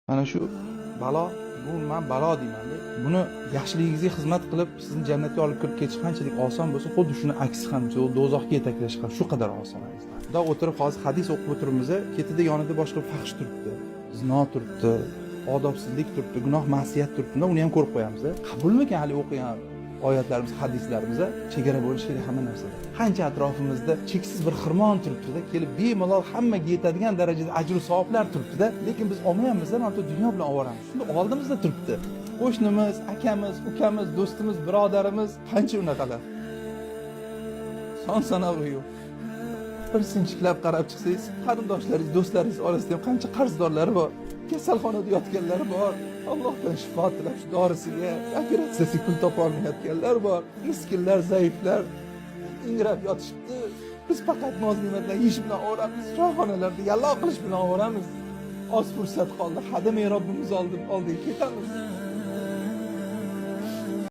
Mana shu balo, bu men balo deyman-da. Buni yaxshiligingizga xizmat qilib, sizni jannatga olib kirib ketish qanchalik oson bo'lsa, xuddi shuni aksi ham, do'zaxga yetaklash ham shu qadar oson. Bundoq o'tirib hozir hadis o'qib o'tiribmiz, ketida yonida boshqa fahsh turibdi, zino turibdi, odobsizlik turibdi, gunoh ma'siyat turibdi. Uni ham ko'rib qo'yamiz. Qabulmikan hali o'qigan oyatlarimiz, hadislarimiz chegara bo'lishi kerak hamma narsada. Qancha atrofimizda cheksiz bir xirmon turibdi-da, kelib bemalol hammaga yetadigan darajada ajr va savoblar turibdi-da, lekin biz olmayapmiz-da, mana shu dunyo bilan ovoramiz. Shunda oldimizda turibdi. Qo'shnimiz, akamiz, ukamiz, do'stimiz, birodarimiz qancha unaqalar. Son sanoqli yo'q. Bir sinchiklab qarab chiqsangiz, qarindoshlaringiz, do'stlaringiz orasida ham qancha qarzdorlari bor. Kasalxonada yotganlar bor. Allohdan shifo tilab shu dorisiga, operatsiyasiga pul topa olmayotganlar bor. Miskinlar, zaiflar ingrab yotishibdi. Biz faqat noz-ne'matlar yeyish bilan o'ramiz, shifoxonalarda yallo qilish bilan o'ramiz. Oz fursat qoldi, hademay Robbimiz oldiga ketamiz.